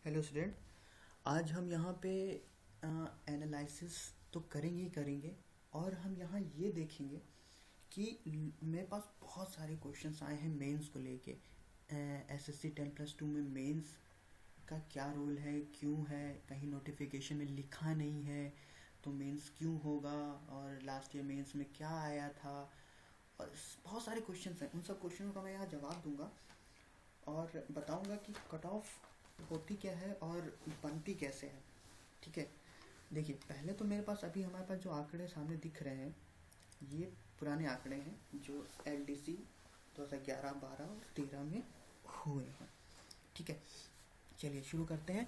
Hello student. आज हम यहाँ पे एनालिसिस तो करेंगे ही करेंगे और हम यहाँ ये देखेंगे कि मेरे पास बहुत सारे क्वेश्चंस आए हैं मेंस को लेके। एसएससी 10+2 में मेंस का क्या रोल है, क्यों है, कहीं नोटिफिकेशन में लिखा नहीं है तो मेंस क्यों होगा, और लास्ट ईयर मेंस में क्या आया था, और बहुत सारे क्वेश्चंस हैं। उन सब क्वेश्चनों का मैं यहाँ जवाब दूंगा और बताऊंगा कि कट ऑफ होती क्या है और बनती कैसे है। ठीक है, देखिए पहले तो मेरे पास अभी हमारे पास जो आंकड़े सामने दिख रहे हैं ये पुराने आंकड़े हैं जो एलडीसी 2011, 12 और 13 में हुए हैं। ठीक है, चलिए शुरू करते हैं।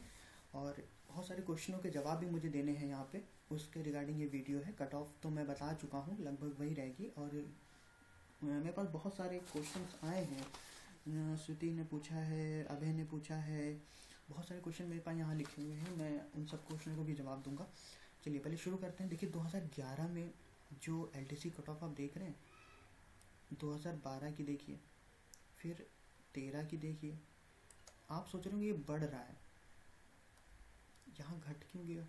और बहुत सारे क्वेश्चनों के जवाब भी मुझे देने हैं यहाँ पे, उसके रिगार्डिंग ये वीडियो है। कट ऑफ तो मैं बता चुका हूँ, लगभग वही रहेगी। और मेरे पास बहुत सारे क्वेश्चंस आए हैं। श्रुति ने पूछा है, अभय ने पूछा है, बहुत सारे क्वेश्चन मेरे पास यहाँ लिखे हुए हैं। मैं उन सब क्वेश्चनों को भी जवाब दूंगा। चलिए पहले शुरू करते हैं। देखिए 2011 में जो एलटीसी कट ऑफ आप देख रहे हैं, 2012 की देखिए, फिर 13 की देखिए। आप सोच रहे होंगे ये बढ़ रहा है, यहाँ घट क्यों गया?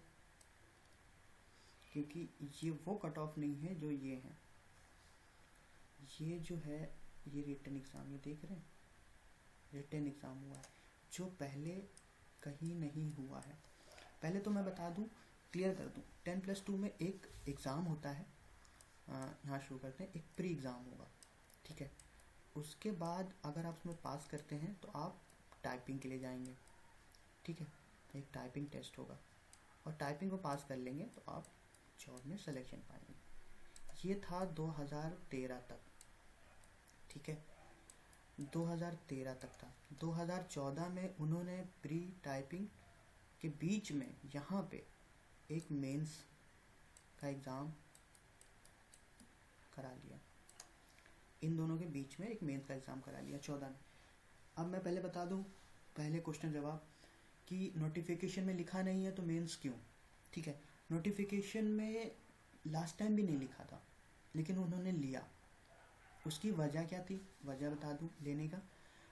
क्योंकि ये वो कट ऑफ नहीं है जो ये है। ये जो है ये रिटन एग्ज़ाम, ये देख रहे हैं रिटन एग्ज़ाम हुआ है जो पहले कहीं नहीं हुआ है। पहले तो मैं बता दूं, क्लियर कर दूं, 10+2 में एक एग्ज़ाम होता है। यहाँ शुरू करते हैं, एक प्री एग्ज़ाम होगा। ठीक है, उसके बाद अगर आप उसमें पास करते हैं तो आप टाइपिंग के लिए जाएंगे। ठीक है, एक टाइपिंग टेस्ट होगा और टाइपिंग को पास कर लेंगे तो आप जॉब में सिलेक्शन पाएंगे। ये था 2013 तक। ठीक है, 2013 तक था। 2014 में उन्होंने प्री टाइपिंग के बीच में यहाँ पे एक मेंस का एग्ज़ाम करा लिया। इन दोनों के बीच में एक मेंस का एग्ज़ाम करा लिया 14 में। अब मैं पहले बता दूं, पहले क्वेश्चन जवाब, कि नोटिफिकेशन में लिखा नहीं है तो मेंस क्यों। ठीक है, नोटिफिकेशन में लास्ट टाइम भी नहीं लिखा था लेकिन उन्होंने लिया। उसकी वजह क्या थी, वजह बता दूं लेने का।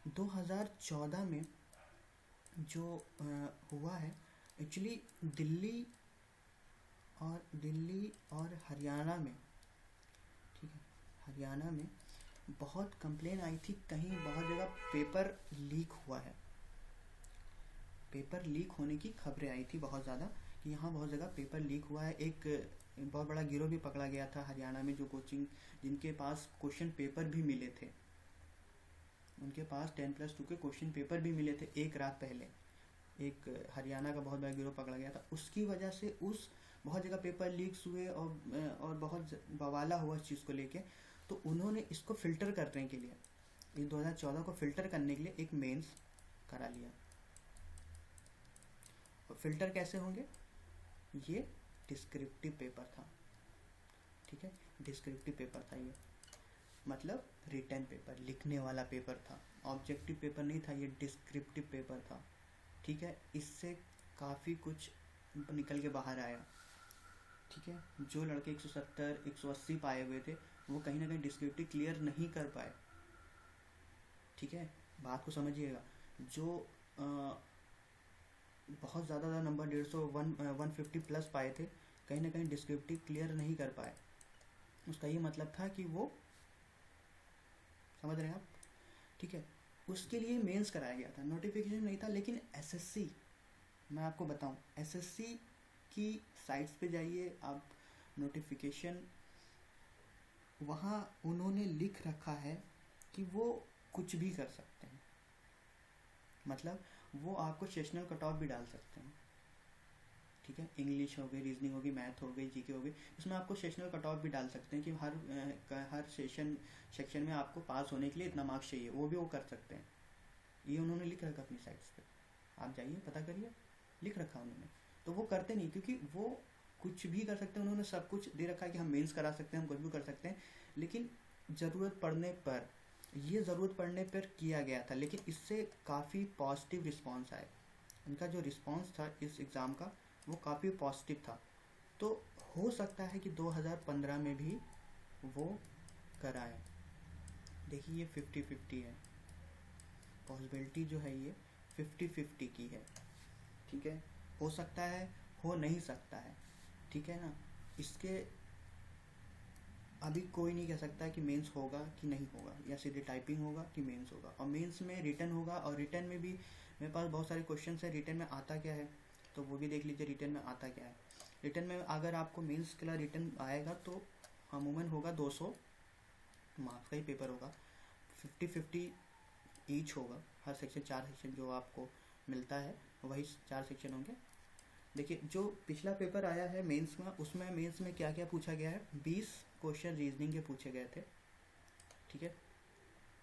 2014 में जो हुआ है, एक्चुअली दिल्ली और हरियाणा में, ठीक है, हरियाणा में बहुत कंप्लेन आई थी, कहीं बहुत जगह पेपर लीक हुआ है। पेपर लीक होने की खबरें आई थी बहुत ज़्यादा, कि यहाँ बहुत जगह पेपर लीक हुआ है। एक बहुत बड़ा गिरोह भी पकड़ा गया था हरियाणा में, जो कोचिंग जिनके पास क्वेश्चन पेपर भी मिले थे, उनके पास 10+2 के क्वेश्चन पेपर भी मिले थे। एक रात पहले एक हरियाणा का बहुत बड़ा गिरोह पकड़ा गया था। उसकी वजह से उस बहुत जगह पेपर लीक्स हुए और बहुत बवाला हुआ इस चीज़ को लेके। तो उन्होंने इसको फिल्टर करने के लिए, इस 2014 को फिल्टर करने के लिए एक मेंस करा लिया। और फिल्टर कैसे होंगे, ये डिस्क्रिप्टिव पेपर था। ठीक है, डिस्क्रिप्टिव पेपर था ये, मतलब रिटन पेपर, लिखने वाला पेपर था, ऑब्जेक्टिव पेपर नहीं था, ये डिस्क्रिप्टिव पेपर था। ठीक है, इससे काफ़ी कुछ निकल के बाहर आया। ठीक है, जो लड़के 170, 180 पाए हुए थे वो कहीं ना कहीं डिस्क्रिप्टिव क्लियर नहीं कर पाए। ठीक है, बात को समझिएगा। जो बहुत ज़्यादा नंबर 150, 150 प्लस पाए थे, कहीं ना कहीं डिस्क्रिप्टिव क्लियर नहीं कर पाए। उसका ये मतलब था कि वो, समझ रहे हैं आप। ठीक है, उसके लिए मेंस कराया गया था, नोटिफिकेशन नहीं था। लेकिन एसएससी, मैं आपको बताऊं, एसएससी की साइट्स पे जाइए आप, नोटिफिकेशन वहाँ उन्होंने लिख रखा है कि वो कुछ भी कर सकते हैं। मतलब वो आपको सेशनल कट ऑफ भी डाल सकते हैं। ठीक है, इंग्लिश हो गई, रीजनिंग हो गई, मैथ हो गई, जीके हो गई, इसमें आपको सेशनल कट ऑफ भी डाल सकते हैं कि हर सेक्शन में आपको पास होने के लिए इतना मार्क्स चाहिए, वो भी वो कर सकते हैं। ये उन्होंने लिख रखा अपनी साइट्स पे, आप जाइए पता करिए, लिख रखा उन्होंने। तो वो करते नहीं, क्योंकि वो कुछ भी कर सकते हैं। उन्होंने सब कुछ दे रखा है कि हम मेंस करा सकते हैं, हम कुछ भी कर सकते हैं। लेकिन ज़रूरत पड़ने पर, ये ज़रूरत पड़ने पर किया गया था, लेकिन इससे काफ़ी पॉजिटिव रिस्पॉन्स आए। उनका जो रिस्पॉन्स था इस एग्ज़ाम का वो काफ़ी पॉजिटिव था। तो हो सकता है कि 2015 में भी वो कराएं। देखिए ये 50-50 है, पॉसिबिलिटी जो है ये 50-50 की है। ठीक है, हो सकता है, हो नहीं सकता है, ठीक है ना। इसके अभी कोई नहीं कह सकता कि मेंस होगा कि नहीं होगा, या सीधे टाइपिंग होगा कि मेंस होगा। और मेंस में रिटन होगा, और रिटन में भी मेरे पास बहुत सारे क्वेश्चन है रिटन में आता क्या है, तो वो भी देख लीजिए रिटन में आता क्या है। रिटन में अगर आपको मेंस के लिए रिटन आएगा तो अमूमन होगा 200 मार्क्स का ही पेपर होगा, 50-50 ईच होगा। हर सेक्शन 4 सेक्शन जो आपको मिलता है वही 4 सेक्शन होंगे। देखिए जो पिछला पेपर आया है मेंस में, उसमें मेंस में क्या क्या पूछा गया है, 20 क्वेश्चन रीजनिंग के पूछे गए थे, ठीक है।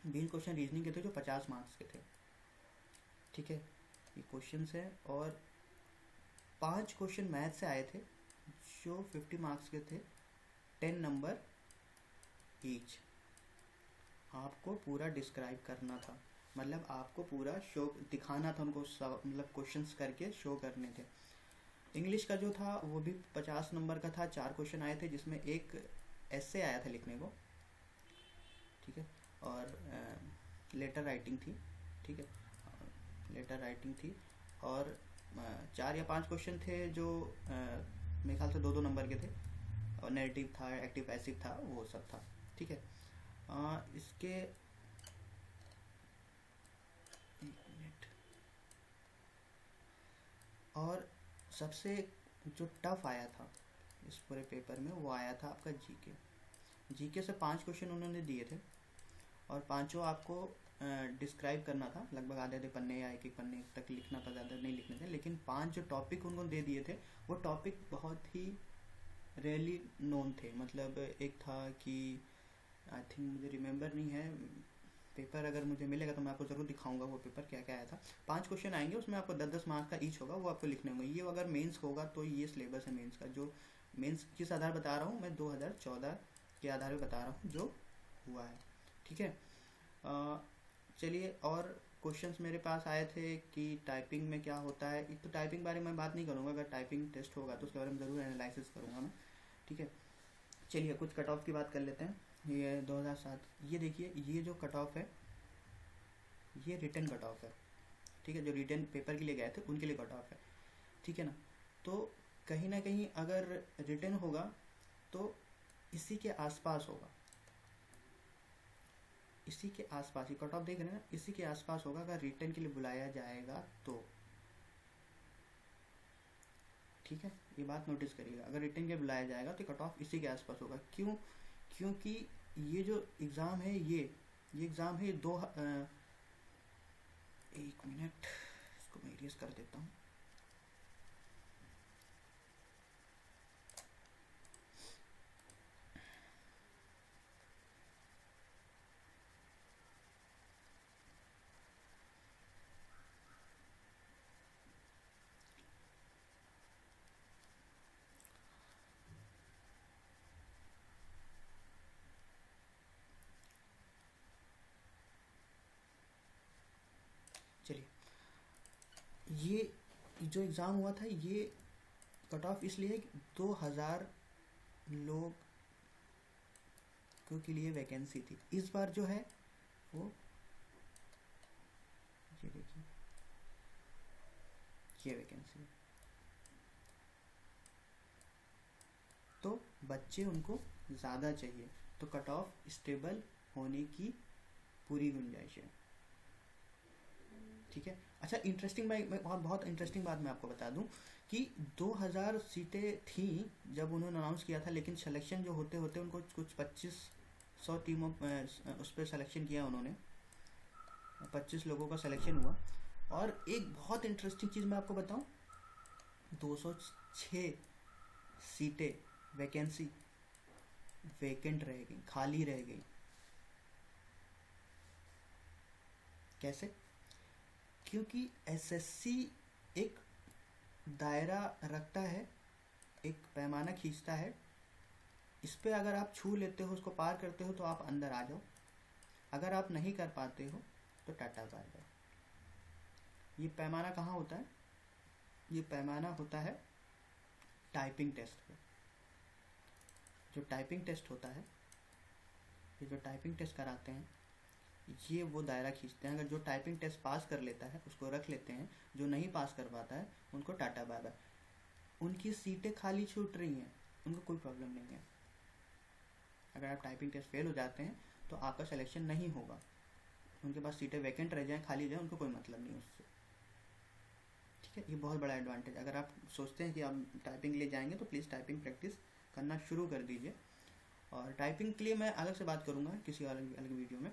20 क्वेश्चन रीजनिंग के थे जो 50 मार्क्स के थे, ठीक है, ये क्वेश्चन है। और 5 क्वेश्चन मैथ से आए थे जो 50 मार्क्स के थे, 10 नंबर ईच। आपको पूरा डिस्क्राइब करना था, मतलब आपको पूरा शो दिखाना था उनको, मतलब क्वेश्चंस करके शो करने थे। इंग्लिश का जो था वो भी 50 नंबर का था, 4 क्वेश्चन आए थे जिसमें एक ऐसे आया था लिखने को, ठीक है, और लेटर राइटिंग थी, ठीक है, लेटर राइटिंग थी। और 4 या 5 क्वेश्चन थे जो मेरे ख्याल से 2-2 नंबर के थे, और नेगेटिव था, एक्टिव पैसिव था, वो सब था, ठीक है। इसके और सबसे जो टफ आया था इस पूरे पेपर में वो आया था आपका जीके। जीके से 5 क्वेश्चन उन्होंने दिए थे, और पांचों आपको डिस्क्राइब करना था, लगभग आधे पन्ने या एक पन्ने तक लिखना था, ज़्यादा नहीं लिखने थे। लेकिन 5 जो टॉपिक उनको दे दिए थे वो टॉपिक बहुत ही रेयरली नोन थे। मतलब एक था कि आई थिंक, मुझे रिमेंबर नहीं है, पेपर अगर मुझे मिलेगा तो मैं आपको ज़रूर दिखाऊंगा वो पेपर क्या क्या आया था। 5 क्वेश्चन आएंगे, उसमें आपको 10-10 मार्क्स का ईच होगा, वो आपको लिखने होंगे। ये अगर मेंस होगा तो ये सिलेबस है मेंस का। जो मेंस किस आधार बता रहा हूँ मैं, 2014 के आधार पर बता रहा हूँ जो हुआ है, ठीक है। चलिए, और क्वेश्चंस मेरे पास आए थे कि टाइपिंग में क्या होता है। तो टाइपिंग बारे में बात नहीं करूँगा, अगर टाइपिंग टेस्ट होगा तो उसके बारे में ज़रूर एनालिसिस करूँगा मैं, ठीक है। चलिए कुछ कट ऑफ की बात कर लेते हैं। ये 2007, ये देखिए, ये जो कट ऑफ है ये रिटन कट ऑफ है, ठीक है। जो रिटन पेपर के लिए गए थे उनके लिए कट ऑफ है, ठीक है ना। तो कहीं ना कहीं अगर रिटन होगा तो इसी के आसपास होगा, इसी के आसपास ही कट ऑफ देख रहे हैं ना, इसी के आसपास होगा अगर रिटन के लिए बुलाया जाएगा तो, ठीक है। ये बात नोटिस करिएगा, अगर रिटन के लिए बुलाया जाएगा तो कट ऑफ इसी के आसपास होगा। क्यों? क्योंकि ये जो एग्ज़ाम है ये एग्ज़ाम है एक मिनट, इसको मैं इरेज कर देता हूँ। चलिए, ये जो एग्ज़ाम हुआ था ये कट ऑफ इसलिए कि 2000 लोग के लिए वैकेंसी थी। इस बार जो है वो, ये देखिए, ये वैकेंसी है, तो बच्चे उनको ज़्यादा चाहिए, तो कट ऑफ स्टेबल होने की पूरी गुंजाइश है, ठीक है। अच्छा, इंटरेस्टिंग, मैं बहुत इंटरेस्टिंग बात मैं आपको बता दूं कि 2000 सीटें थी जब उन्होंने अनाउंस किया था, लेकिन सिलेक्शन जो होते होते उनको कुछ 2500 टीमों उस पर सिलेक्शन किया उन्होंने, 25 लोगों का सिलेक्शन हुआ। और एक बहुत इंटरेस्टिंग चीज़ मैं आपको बताऊं, 206 सीटें वैकेंसी वेकेंट रह गई, खाली रह गई। कैसे? क्योंकि एसएससी एक दायरा रखता है, एक पैमाना खींचता है, इस पे अगर आप छू लेते हो, उसको पार करते हो तो आप अंदर आ जाओ, अगर आप नहीं कर पाते हो तो टाटा बाय बाय। ये पैमाना कहाँ होता है? ये पैमाना होता है टाइपिंग टेस्ट पे। जो टाइपिंग टेस्ट होता है, ये जो टाइपिंग टेस्ट कराते हैं ये वो दायरा खींचते हैं। अगर जो टाइपिंग टेस्ट पास कर लेता है उसको रख लेते हैं, जो नहीं पास कर पाता है उनको टाटा बाय बाय। उनकी सीटें खाली छूट रही हैं, उनको कोई प्रॉब्लम नहीं है। अगर आप टाइपिंग टेस्ट फेल हो जाते हैं तो आपका सिलेक्शन नहीं होगा, उनके पास सीटें वैकेंट रह जाएँ, खाली जाए, उनको कोई मतलब नहीं उससे। ठीक है, ये बहुत बड़ा एडवांटेज। अगर आप सोचते हैं कि आप टाइपिंग के लिए जाएंगे तो प्लीज़ टाइपिंग प्रैक्टिस करना शुरू कर दीजिए। और टाइपिंग के लिए मैं अलग से बात करूँगा किसी अलग अलग वीडियो में।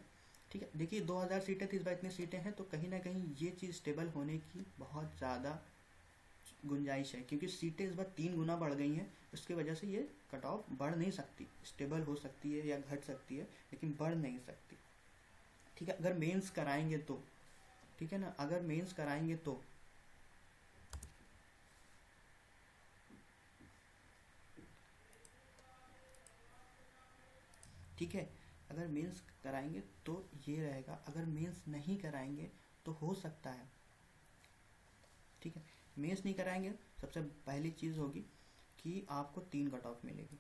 ठीक है, देखिए 2000 सीटें थी, इस बार इतनी सीटें हैं, तो कहीं ना कहीं ये चीज़ स्टेबल होने की बहुत ज़्यादा गुंजाइश है, क्योंकि सीटें इस बार 3 गुना बढ़ गई हैं। उसकी वजह से ये कट ऑफ बढ़ नहीं सकती, स्टेबल हो सकती है या घट सकती है, लेकिन बढ़ नहीं सकती। ठीक है, अगर मेंस कराएंगे तो, ठीक है ना, अगर मेंस कराएंगे तो ठीक है, अगर मेंस कराएंगे तो ये रहेगा, अगर मेंस नहीं कराएंगे तो हो सकता है। ठीक है, मेंस नहीं कराएंगे, सबसे पहली चीज़ होगी कि आपको 3 कट ऑफ मिलेगी।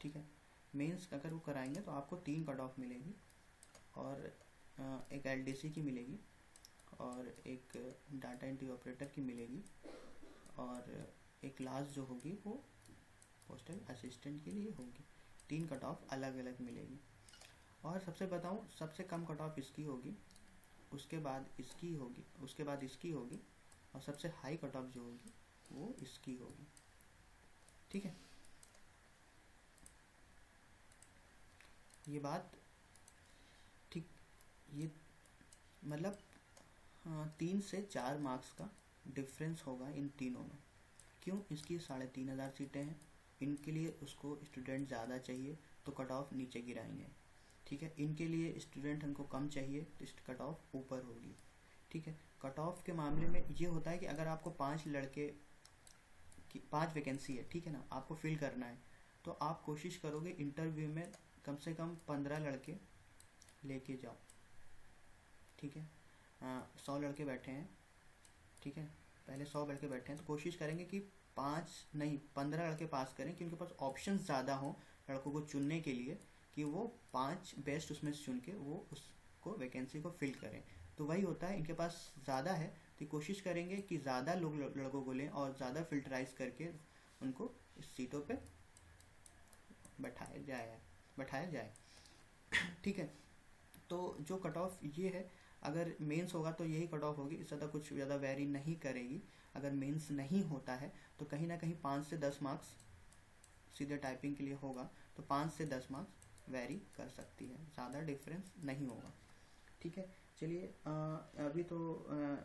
ठीक है, मेंस अगर वो कराएंगे तो आपको 3 कट ऑफ मिलेगी, और एक एलडीसी की मिलेगी, और एक डाटा एंट्री ऑपरेटर की मिलेगी, और एक लास्ट जो होगी वो पोस्टल असिस्टेंट के लिए होगी। 3 कट ऑफ अलग अलग मिलेगी। और सबसे बताऊं, सबसे कम कट ऑफ इसकी होगी, उसके बाद इसकी होगी, उसके बाद इसकी होगी, और सबसे हाई कट ऑफ जो होगी वो इसकी होगी। ठीक है, ये बात ठीक, ये मतलब 3 से 4 मार्क्स का डिफरेंस होगा इन तीनों में। क्यों? इसकी 3500 सीटें हैं, इनके लिए उसको स्टूडेंट ज़्यादा चाहिए तो कट ऑफ नीचे गिराएंगे। ठीक है, इनके लिए स्टूडेंट हमको कम चाहिए तो कट ऑफ ऊपर होगी। ठीक है, कट ऑफ के मामले में ये होता है कि अगर आपको 5 लड़के की 5 वैकेंसी है, ठीक है ना, आपको फिल करना है, तो आप कोशिश करोगे इंटरव्यू में कम से कम 15 लड़के लेके जाओ। ठीक है, 100 लड़के बैठे हैं, ठीक है, पहले 100 लड़के बैठे हैं, तो कोशिश करेंगे कि 5 नहीं 15 लड़के पास करें, कि उनके पास ऑप्शन ज़्यादा हों लड़कों को चुनने के लिए, कि वो 5 बेस्ट उसमें से चुन के वो उसको वैकेंसी को फिल करें। तो वही होता है, इनके पास ज़्यादा है तो कोशिश करेंगे कि ज़्यादा लोग लड़कों को लें और ज़्यादा फिल्टराइज करके उनको इस सीटों पे बैठाया जाए। ठीक है, तो जो कट ऑफ ये है, अगर मेंस होगा तो यही कट ऑफ होगी, इससे ज़्यादा कुछ ज़्यादा वेरी नहीं करेगी। अगर मेंस नहीं होता है तो कहीं ना कहीं 5 से 10 मार्क्स सीधे टाइपिंग के लिए होगा, तो 5 से 10 मार्क्स वेरी कर सकती है, ज़्यादा डिफरेंस नहीं होगा। ठीक है, चलिए अभी तो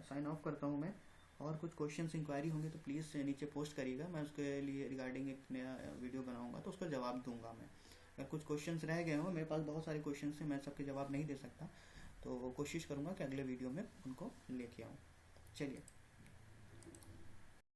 साइन ऑफ करता हूँ मैं। और कुछ क्वेश्चंस इंक्वायरी होंगे तो प्लीज़ नीचे पोस्ट करिएगा, मैं उसके लिए रिगार्डिंग एक नया वीडियो बनाऊंगा तो उसका जवाब दूंगा मैं। अगर कुछ क्वेश्चंस रह गए हों, मेरे पास बहुत सारे क्वेश्चंस हैं, मैं सबके जवाब नहीं दे सकता, तो कोशिश करूँगा कि अगले वीडियो में उनको लेके आऊँ। चलिए।